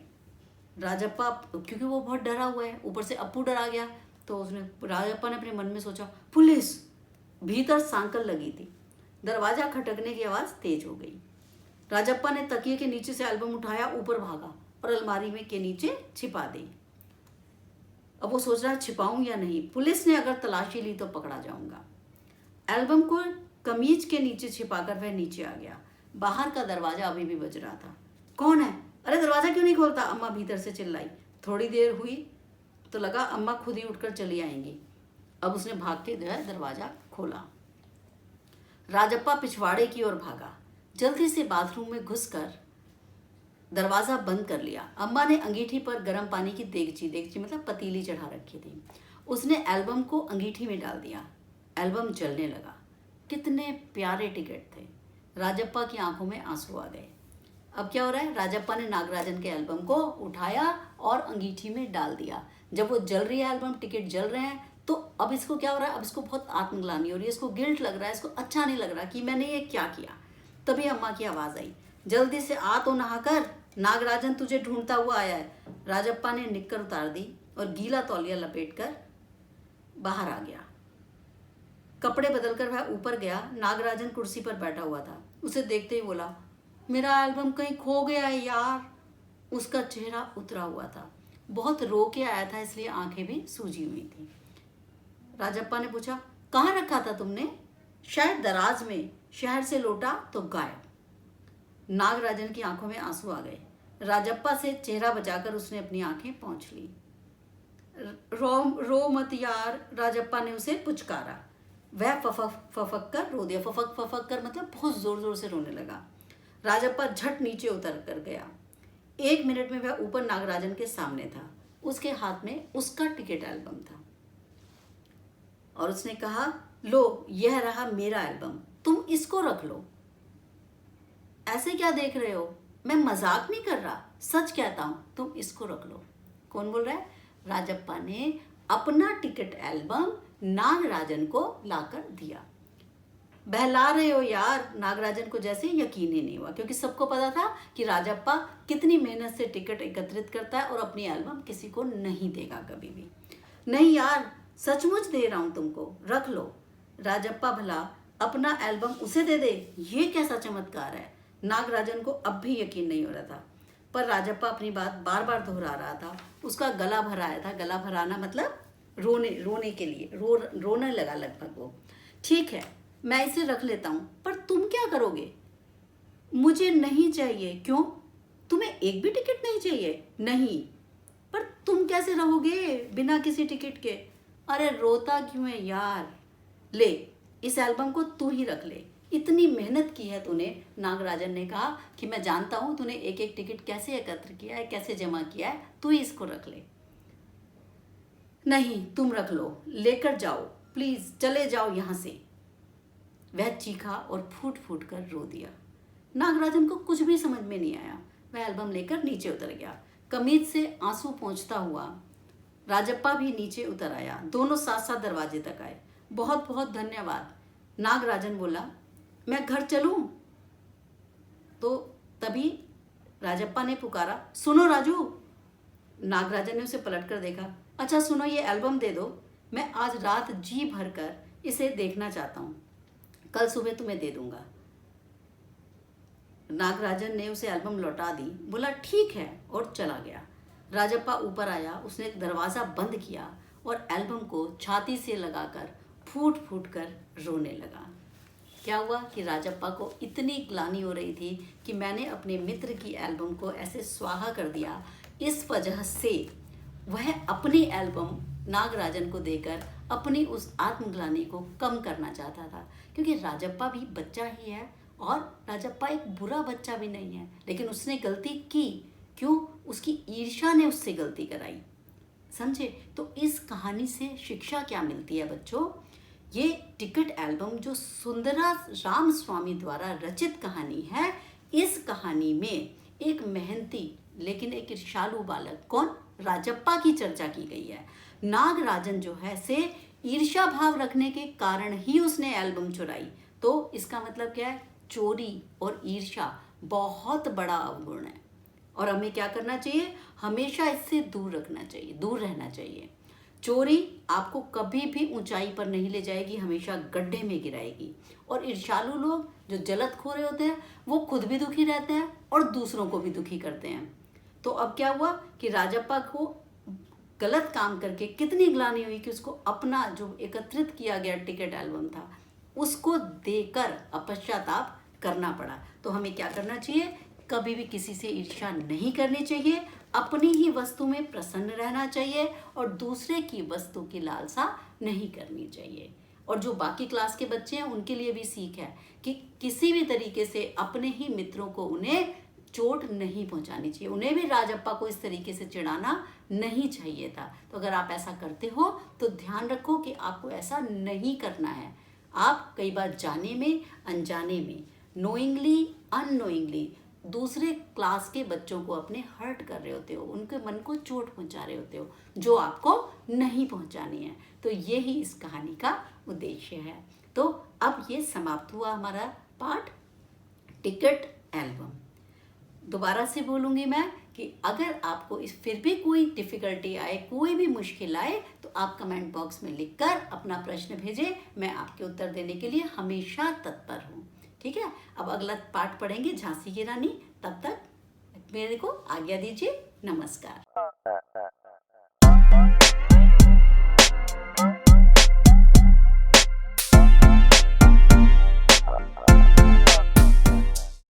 राजप्पा, क्योंकि वो बहुत डरा हुआ है, ऊपर से अप्पू डरा गया, तो राजप्पा ने अपने मन में सोचा, पुलिस। भीतर सांकल लगी थी। दरवाजा खटकने की आवाज तेज हो गई। राजप्पा ने तकिए के नीचे से एल्बम उठाया, ऊपर भागा और अलमारी में के नीचे छिपा दी। अब वो सोच रहा है छिपाऊं या नहीं, पुलिस ने अगर तलाशी ली तो पकड़ा जाऊंगा। एल्बम को कमीज के नीचे छिपाकर वह नीचे आ गया। बाहर का दरवाजा अभी भी बज रहा था। कौन है? अरे दरवाजा क्यों नहीं खोलता? अम्मा भीतर से चिल्लाई। थोड़ी देर हुई तो लगा अम्मा खुद ही उठकर चली आएंगी। अब उसने भाग के जो है दरवाजा खोला। राजप्पा पिछवाड़े की ओर भागा। जल्दी से बाथरूम में घुसकर दरवाजा बंद कर लिया। अम्मा ने अंगीठी पर गर्म पानी की देगची मतलब पतीली चढ़ा रखी थी। उसने एल्बम को अंगीठी में डाल दिया। एल्बम जलने लगा। कितने प्यारे टिकट थे। राजप्पा की आंखों में आंसू आ गए। अब क्या हो रहा है? राजप्पा ने नागराजन के एल्बम को उठाया और अंगीठी में डाल दिया। जब वो जल रही है एल्बम, टिकट जल रहे हैं, तो अब इसको क्या हो रहा है? अब इसको बहुत आत्मग्लानि हो रही है, इसको गिल्ट लग रहा है, इसको अच्छा नहीं लग रहा कि मैंने ये क्या किया। तभी अम्मा की आवाज़ आई, जल्दी से आ तो नहाकर, नागराजन तुझे ढूंढता हुआ आया है। राजप्पा ने निक्कर उतार दी और गीला तौलिया लपेटकर बाहर आ गया। कपड़े बदलकर वह ऊपर गया। नागराजन कुर्सी पर बैठा हुआ था। उसे देखते ही बोला, मेरा एल्बम कहीं खो गया है यार। उसका चेहरा उतरा हुआ था। बहुत रो के आया था, इसलिए आंखें भी सूजी हुई थी। राजप्पा ने पूछा, कहाँ रखा था तुमने? शायद दराज में। शहर से लौटा तो गायब। नागराजन की आंखों में आंसू आ गए। राजप्पा से चेहरा बचाकर उसने अपनी आंखें पोंछ ली। रो मत यार, राजप्पा ने उसे पुचकारा। वह फफक कर रो दिया। फफक कर मतलब बहुत जोर जोर से रोने लगा। राजप्पा झट नीचे उतर कर गया। 1 मिनट में वह ऊपर नागराजन के सामने था। उसके हाथ में उसका टिकट एल्बम था और उसने कहा, लो यह रहा मेरा एल्बम, तुम इसको रख लो। ऐसे क्या देख रहे हो? मैं मजाक नहीं कर रहा, सच कहता हूं, तुम इसको रख लो। कौन बोल रहा है? राजप्पा ने अपना टिकट एल्बम नागराजन को लाकर दिया। बहला रहे हो यार। नागराजन को जैसे यकीन ही नहीं हुआ, क्योंकि सबको पता था कि राजप्पा कितनी मेहनत से टिकट एकत्रित करता है और अपनी एल्बम किसी को नहीं देगा कभी भी। नहीं यार, सचमुच दे रहा हूं तुमको, रख लो। राजप्पा भला अपना एल्बम उसे दे दे, ये कैसा चमत्कार है? नागराजन को अब भी यकीन नहीं हो रहा था, पर राजप्पा अपनी बात बार बार दोहरा रहा था। उसका गला भर आया था। गला भराना मतलब रोने के लिए, रोने लगा लगभग वो। ठीक है, मैं इसे रख लेता हूं, पर तुम क्या करोगे? मुझे नहीं चाहिए। क्यों? तुम्हें एक भी टिकट नहीं चाहिए? नहीं। पर तुम कैसे रहोगे बिना किसी टिकट के? अरे रोता क्यों है यार? ले, इस एल्बम को तू ही रख ले, इतनी मेहनत की है तूने। नागराजन ने कहा कि मैं जानता हूं तूने एक एक टिकट कैसे एकत्र किया है, कैसे जमा किया है, तू ही इसको रख ले। नहीं, तुम रख लो, लेकर जाओ प्लीज, चले जाओ यहां से। वह चीखा और फूट फूट कर रो दिया। नागराजन को कुछ भी समझ में नहीं आया। वह एल्बम लेकर नीचे उतर गया। कमीज से आंसू पोंछता हुआ राजप्पा भी नीचे उतर आया। दोनों साथ साथ दरवाजे तक आए। बहुत बहुत धन्यवाद। नागराजन बोला, मैं घर चलूं? तो तभी राजप्पा ने पुकारा, सुनो राजू। नागराजन ने उसे पलट कर देखा। अच्छा सुनो, ये एल्बम दे दो, मैं आज रात जी भर कर इसे देखना चाहता हूँ, कल सुबह तुम्हें दे दूंगा। नागराजन ने उसे एल्बम लौटा दी। बोला ठीक है, और चला गया। राजप्पा ऊपर आया। उसने दरवाज़ा बंद किया और एल्बम को छाती से लगाकर फूट फूट कर रोने लगा। क्या हुआ कि राजप्पा को इतनी ग्लानि हो रही थी कि मैंने अपने मित्र की एल्बम को ऐसे स्वाहा कर दिया। इस वजह से वह अपनी एल्बम नागराजन को देकर अपनी उस आत्मग्लानि को कम करना चाहता था, क्योंकि राजप्पा भी बच्चा ही है और राजप्पा एक बुरा बच्चा भी नहीं है, लेकिन उसने गलती की। क्यों? उसकी ईर्ष्या ने उससे गलती कराई। समझे? तो इस कहानी से शिक्षा क्या मिलती है बच्चों? ये टिकट एल्बम जो सुंदरा रामस्वामी द्वारा रचित कहानी है, इस कहानी में एक मेहनती लेकिन एक ईर्ष्यालु बालक, कौन, राजप्पा की चर्चा की गई है। नागराजन जो है से ईर्ष्या भाव रखने के कारण ही उसने एल्बम चुराई। तो इसका मतलब क्या है, चोरी और ईर्ष्या बहुत बड़ा अवगुण है और हमें क्या करना चाहिए, हमेशा इससे दूर रखना चाहिए, दूर रहना चाहिए। चोरी आपको कभी भी ऊंचाई पर नहीं ले जाएगी, हमेशा गड्ढे में गिराएगी। और ईर्ष्यालु लोग जो जलतखोरे होते हैं वो खुद भी दुखी रहते हैं और दूसरों को भी दुखी करते हैं। तो अब क्या हुआ कि राजप्पा को गलत काम करके कितनी ग्लानि हुई कि उसको अपना जो एकत्रित किया गया टिकट एल्बम था उसको देकर पश्चाताप करना पड़ा। तो हमें क्या करना चाहिए, कभी भी किसी से ईर्ष्या नहीं करनी चाहिए, अपनी ही वस्तु में प्रसन्न रहना चाहिए और दूसरे की वस्तु की लालसा नहीं करनी चाहिए। और जो बाकी क्लास के बच्चे हैं उनके लिए भी सीख है कि किसी भी तरीके से अपने ही मित्रों को उन्हें चोट नहीं पहुंचानी चाहिए, उन्हें भी राजप्पा को इस तरीके से चिढ़ाना नहीं चाहिए था। तो अगर आप ऐसा करते हो तो ध्यान रखो कि आपको ऐसा नहीं करना है। आप कई बार जाने में अनजाने में, नोइंगली अननोइंगली दूसरे क्लास के बच्चों को अपने हर्ट कर रहे होते हो, उनके मन को चोट पहुंचा रहे होते हो जो आपको नहीं पहुंचानी है। तो ये ही इस कहानी का उद्देश्य है। तो अब ये समाप्त हुआ हमारा पाठ टिकट एल्बम। दोबारा से बोलूँगी मैं कि अगर आपको इस फिर भी कोई डिफ़िकल्टी आए, कोई भी मुश्किल आए तो आप कमेंट बॉक्स में लिखकर अपना प्रश्न भेजें, मैं आपके उत्तर देने के लिए हमेशा तत्पर हूँ। ठीक है, अब अगला पाठ पढ़ेंगे झांसी की रानी। तब तक मेरे को आज्ञा दीजिए, नमस्कार।